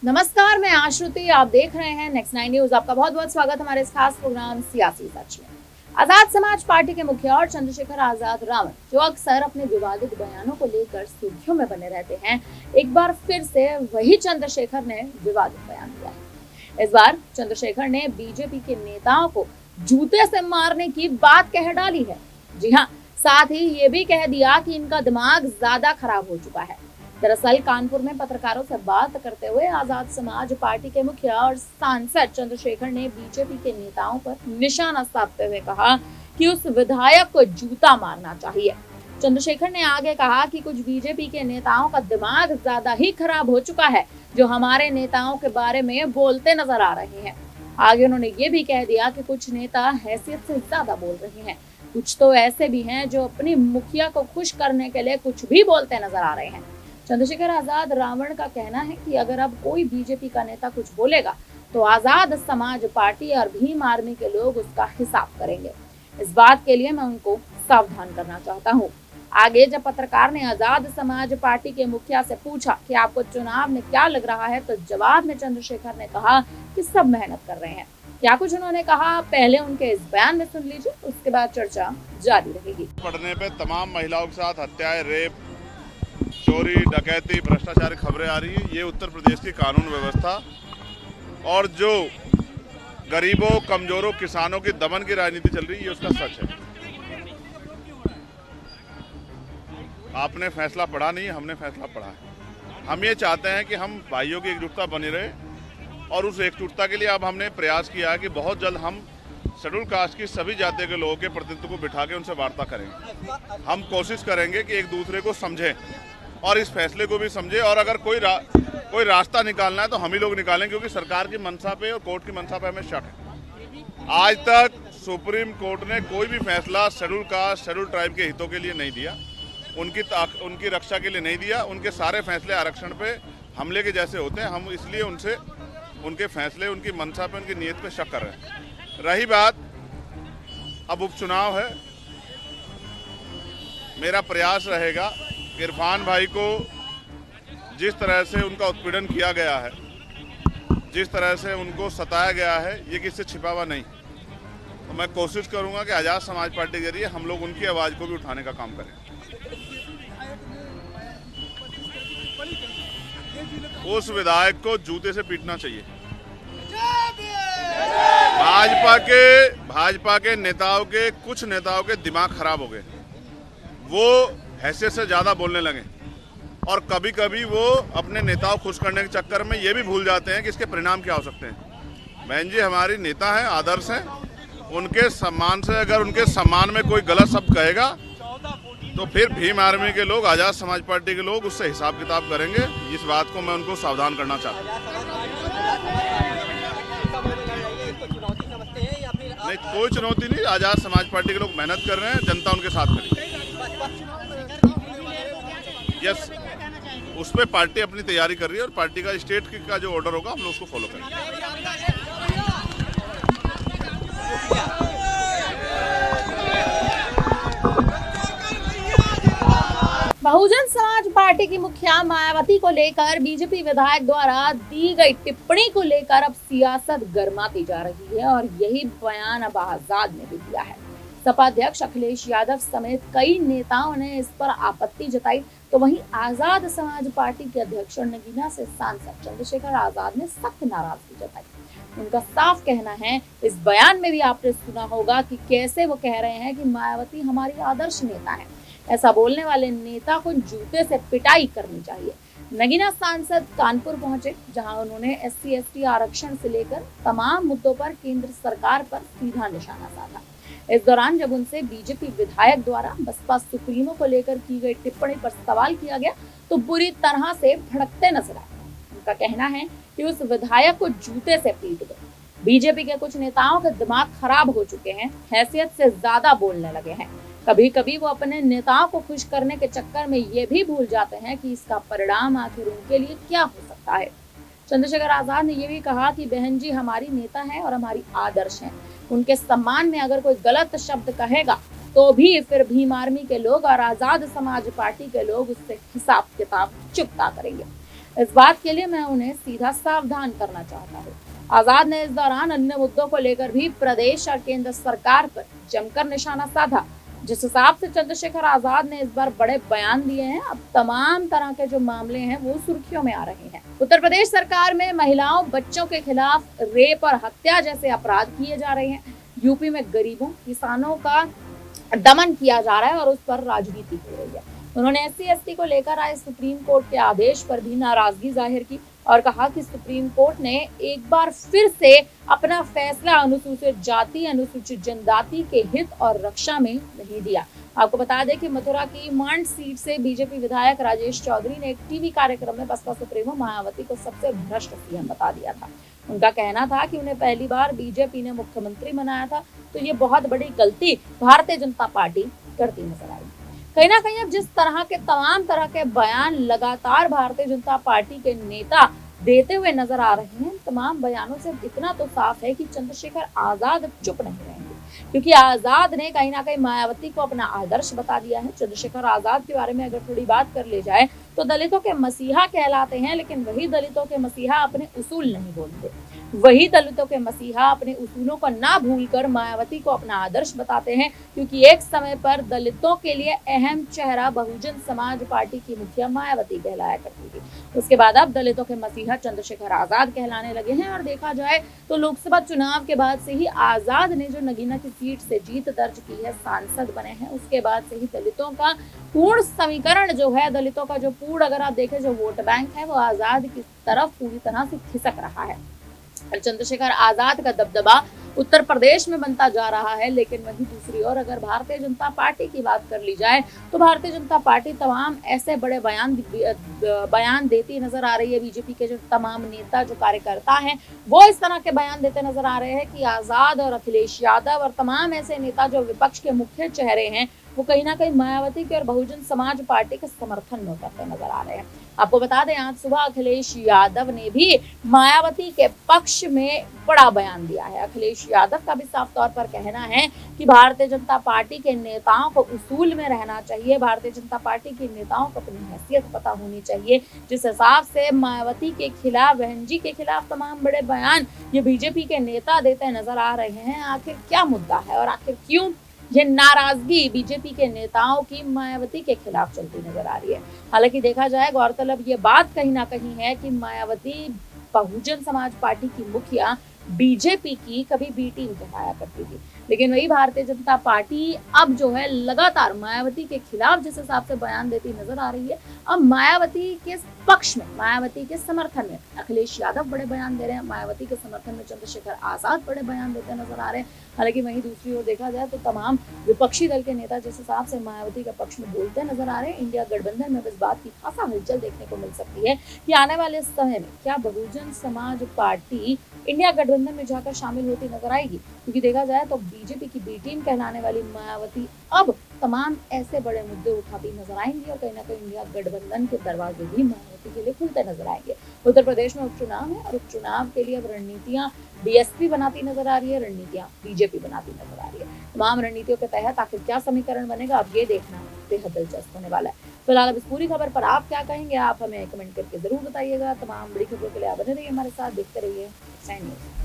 नमस्कार, मैं आश्रुति। आप देख रहे हैं नेक्स्ट 9 न्यूज। आपका बहुत बहुत स्वागत हमारे इस खास प्रोग्राम सियासी सच में। आजाद समाज पार्टी के मुखिया और चंद्रशेखर आजाद रावण, जो अक्सर अपने विवादित बयानों को लेकर सुर्खियों में बने रहते हैं, एक बार फिर से वही चंद्रशेखर ने विवादित बयान दिया है। इस बार चंद्रशेखर ने बीजेपी के नेताओं को जूते से मारने की बात कह डाली है। जी हाँ, साथ ही ये भी कह दिया कि इनका दिमाग ज्यादा खराब हो चुका है। दरअसल कानपुर में पत्रकारों से बात करते हुए आजाद समाज पार्टी के मुखिया और सांसद चंद्रशेखर ने बीजेपी के नेताओं पर निशाना साधते हुए कहा कि उस विधायक को जूता मारना चाहिए। चंद्रशेखर ने आगे कहा कि कुछ बीजेपी के नेताओं का दिमाग ज्यादा ही खराब हो चुका है, जो हमारे नेताओं के बारे में बोलते नजर आ रहे हैं। आगे उन्होंने ये भी कह दिया कि कुछ नेता हैसियत से ज्यादा बोल रहे हैं। कुछ तो ऐसे भी हैं जो अपनी मुखिया को खुश करने के लिए कुछ भी बोलते नजर आ रहे हैं। चंद्रशेखर आजाद रावण का कहना है कि अगर अब कोई बीजेपी का नेता कुछ बोलेगा तो आजाद समाज पार्टी और भीम आर्मी के लोग उसका हिसाब करेंगे। इस बात के लिए मैं उनको सावधान करना चाहता हूँ। आगे जब पत्रकार ने आजाद समाज पार्टी के मुखिया से पूछा कि आपको चुनाव में क्या लग रहा है, तो जवाब में चंद्रशेखर ने कहा कि सब मेहनत कर रहे हैं। क्या कुछ उन्होंने कहा, पहले उनके इस बयान में सुन लीजिए, उसके बाद चर्चा जारी रहेगी। पढ़ने पे तमाम महिलाओं के साथ हत्याएं, रेप, चोरी, डकैती, भ्रष्टाचार की खबरें आ रही है। ये उत्तर प्रदेश की कानून व्यवस्था और जो गरीबों, कमजोरों, किसानों की दमन की राजनीति चल रही है, ये उसका सच है। आपने फैसला पढ़ा नहीं, हमने फैसला पढ़ा है। हम ये चाहते हैं कि हम भाइयों की एकजुटता बनी रहे और उस एकजुटता के लिए अब हमने प्रयास किया है कि बहुत जल्द हम शेड्यूल कास्ट की सभी जातियों के लोगों के प्रतिनिधित्व को बिठा के उनसे वार्ता करेंगे। हम कोशिश करेंगे कि एक दूसरे को समझें और इस फैसले को भी समझे, और अगर कोई रास्ता निकालना है तो हम ही लोग निकालें, क्योंकि सरकार की मंशा पे और कोर्ट की मंशा पे हमें शक है। आज तक सुप्रीम कोर्ट ने कोई भी फैसला शेड्यूल कास्ट, शेड्यूल ट्राइब के हितों के लिए नहीं दिया, उनकी रक्षा के लिए नहीं दिया। उनके सारे फैसले आरक्षण पे हमले के जैसे होते हैं। हम इसलिए उनसे उनके फैसले, उनकी मंशा पे, उनकी नीयत पे शक कर रहे हैं। रही बात, अब उपचुनाव है, मेरा प्रयास रहेगा इरफान भाई को जिस तरह से उनका उत्पीड़न किया गया है, जिस तरह से उनको सताया गया है, ये किससे छिपा हुआ नहीं। तो मैं कोशिश करूंगा कि आजाद समाज पार्टी के जरिए हम लोग उनकी आवाज को भी उठाने का काम करें। उस विधायक को जूते से पीटना चाहिए। भाजपा के नेताओं के, कुछ नेताओं के दिमाग खराब हो गए। वो हैसियत से ज्यादा बोलने लगे और कभी कभी वो अपने नेताओं खुश करने के चक्कर में ये भी भूल जाते हैं कि इसके परिणाम क्या हो सकते हैं। बहन जी हमारी नेता है, आदर्श है, उनके सम्मान से अगर उनके सम्मान में कोई गलत शब्द कहेगा तो फिर भीम आर्मी के लोग, आजाद समाज पार्टी के लोग उससे हिसाब किताब करेंगे। इस बात को मैं उनको सावधान करना चाहता हूँ। नहीं, कोई चुनौती नहीं। आजाद समाज पार्टी के लोग मेहनत कर रहे हैं, जनता उनके साथ खड़ी है। यस, उस पर पार्टी अपनी तैयारी कर रही है और पार्टी का स्टेट का जो ऑर्डर होगा हम लोग उसको फॉलो करेंगे। बहुजन समाज पार्टी की मुखिया मायावती को लेकर बीजेपी विधायक द्वारा दी गई टिप्पणी को लेकर अब सियासत गर्माती जा रही है और यही बयान अब आजाद ने भी दिया है। सपा अध्यक्ष अखिलेश यादव समेत कई नेताओं ने इस पर आपत्ति जताई, तो वहीं आजाद समाज पार्टी के अध्यक्ष और नगीना से सांसद चंद्रशेखर आजाद ने सख्त नाराजगी जताई। उनका साफ कहना है, इस बयान में भी आपने सुना होगा कि कैसे वो कह रहे हैं कि मायावती हमारी आदर्श नेता है। ऐसा बोलने वाले नेता को जूते से पिटाई करनी चाहिए। नगीना सांसद कानपुर पहुंचे, जहां उन्होंने SC/ST आरक्षण से लेकर तमाम मुद्दों पर केंद्र सरकार पर सीधा निशाना साधा। इस दौरान जब उनसे बीजेपी विधायक द्वारा बसपा सुप्रीमो को लेकर की गई टिप्पणी पर सवाल किया गया तो बुरी तरह से भड़कते नजर आए। उनका कहना है कि उस विधायक को जूते से पीट दो। बीजेपी के कुछ नेताओं के दिमाग खराब हो चुके हैं, हैसियत से ज्यादा बोलने लगे हैं। कभी कभी वो अपने नेताओं को खुश करने के चक्कर में ये भी भूल जाते हैं कि इसका परिणाम आखिर उनके लिए क्या हो सकता है। चंद्रशेखर आजाद ने यह भी कहा कि बहन जी हमारी नेता है और हमारी आदर्श है। उनके सम्मान में अगर कोई गलत शब्द कहेगा तो भी फिर भीम आर्मी के लोग और आजाद समाज पार्टी के लोग उससे हिसाब किताब चुकता करेंगे। इस बात के लिए मैं उन्हें सीधा सावधान करना चाहता हूँ। आजाद ने इस दौरान अन्य मुद्दों को लेकर भी प्रदेश और केंद्र सरकार पर जमकर निशाना साधा। जिस हिसाब से चंद्रशेखर आजाद ने इस बार बड़े बयान दिए हैं, अब तमाम तरह के जो मामले हैं वो सुर्खियों में आ रहे हैं। उत्तर प्रदेश सरकार में महिलाओं, बच्चों के खिलाफ रेप और हत्या जैसे अपराध किए जा रहे हैं। यूपी में गरीबों, किसानों का दमन किया जा रहा है और उस पर राजनीति हो रही है। उन्होंने SC/ST को लेकर आए सुप्रीम कोर्ट के आदेश पर भी नाराजगी जाहिर की और कहा कि सुप्रीम कोर्ट ने एक बार फिर से अपना फैसला अनुसूचित जाति, अनुसूचित जनजाति के हित और रक्षा में नहीं दिया। आपको बता दें कि मथुरा की मांड सीट से बीजेपी विधायक राजेश चौधरी ने एक टीवी कार्यक्रम में बसपा सुप्रीमो मायावती को सबसे भ्रष्ट CM बता दिया था। उनका कहना था कि उन्हें पहली बार बीजेपी ने मुख्यमंत्री बनाया था, तो ये बहुत बड़ी गलती भारतीय जनता पार्टी करती नजर आई। कहीं ना कहीं अब जिस तरह के तमाम तरह के बयान लगातार भारतीय जनता पार्टी के नेता देते हुए नजर आ रहे हैं, तमाम बयानों से इतना तो साफ है कि चंद्रशेखर आजाद चुप नहीं रहेंगे, क्योंकि आजाद ने कहीं ना कहीं मायावती को अपना आदर्श बता दिया है। चंद्रशेखर आजाद के बारे में अगर थोड़ी बात कर ली जाए तो दलितों के मसीहा कहलाते हैं, लेकिन वही दलितों के मसीहा अपने उसूल नहीं बोलते। वही दलितों के मसीहा अपने उसूलों को ना भूलकर मायावती को अपना आदर्श बताते हैं, क्योंकि एक समय पर दलितों के लिए अहम चेहरा बहुजन समाज पार्टी की मुखिया मायावती कहलाया करती थी। उसके बाद अब दलितों के मसीहा चंद्रशेखर आजाद कहलाने लगे हैं और देखा जाए तो लोकसभा चुनाव के बाद से ही आजाद ने जो नगीना की सीट से जीत दर्ज की है, सांसद बने हैं, उसके बाद से ही दलितों का पूर्ण समीकरण जो है, दलितों का जो पूर्ण अगर आप देखें जो वोट बैंक है, वो आजाद की तरफ पूरी तरह से खिसक रहा है। चंद्रशेखर आजाद का दबदबा उत्तर प्रदेश में बनता जा रहा है, लेकिन वहीं दूसरी ओर अगर भारतीय जनता पार्टी की बात कर ली जाए तो भारतीय जनता पार्टी तमाम ऐसे बड़े बयान देती नजर आ रही है। बीजेपी के जो तमाम नेता, जो कार्यकर्ता हैं, वो इस तरह के बयान देते नजर आ रहे हैं कि आजाद और अखिलेश यादव और तमाम ऐसे नेता जो विपक्ष के मुख्य चेहरे हैं, वो कहीं ना कहीं मायावती के और बहुजन समाज पार्टी के समर्थन में उतरते नजर आ रहे हैं। आपको बता दें, आज सुबह अखिलेश यादव ने भी मायावती के पक्ष में बड़ा बयान दिया है। अखिलेश यादव का भी साफ तौर पर कहना है कि भारतीय जनता पार्टी के नेताओं को उसूल में रहना चाहिए, भारतीय जनता पार्टी के नेताओं को अपनी हैसियत पता होनी चाहिए। जिस हिसाब से मायावती के खिलाफ, बहन जी के खिलाफ तमाम बड़े बयान ये बीजेपी के नेता देते नजर आ रहे हैं, आखिर क्या मुद्दा है और आखिर क्यों ये नाराजगी बीजेपी के नेताओं की मायावती के खिलाफ चलती नजर आ रही है। हालांकि देखा जाए, गौरतलब ये बात कहीं ना कहीं है कि मायावती बहुजन समाज पार्टी की मुखिया बीजेपी की कभी बी टीम कहलाया करती थी, लेकिन वही भारतीय जनता पार्टी अब जो है लगातार मायावती के खिलाफ जिस हिसाब से बयान देती नजर आ रही है, अब मायावती के पक्ष में, मायावती के समर्थन में अखिलेश यादव बड़े बयान दे रहे हैं, मायावती के समर्थन में चंद्रशेखर आजाद बड़े बयान देते नजर आ रहे हैं। हालांकि वहीं दूसरी ओर देखा जाए तो तमाम विपक्षी दल के नेता जिस हिसाब से मायावती के पक्ष में बोलते नजर आ रहे हैं, इंडिया गठबंधन में इस बात की खासा हलचल देखने को मिल सकती है कि आने वाले समय में क्या बहुजन समाज पार्टी इंडिया गठबंधन में जाकर शामिल होती नजर आएगी। क्योंकि देखा जाए तो बीजेपी की बी टीम कहलाने वाली मायावती अब तमाम ऐसे बड़े मुद्दे उठाती नजर आएंगी और कहीं ना कहीं इंडिया गठबंधन के दरवाजे भी मायावती के लिए खुलते नजर आएंगे। उत्तर प्रदेश में उपचुनाव है और उपचुनाव के लिए अब रणनीतियां बीएसपी बनाती नजर आ रही है, रणनीतियां बीजेपी बनाती नजर आ रही है। तमाम रणनीतियों के तहत आखिर क्या समीकरण बनेगा, अब ये देखना बेहद दिलचस्प होने वाला है। फिलहाल अब इस पूरी खबर पर आप क्या कहेंगे, आप हमें कमेंट करके जरूर बताइएगा। तमाम बड़ी खबरों के लिए आप बने रहिए हमारे साथ, देखते रहिए साइन न्यूज़।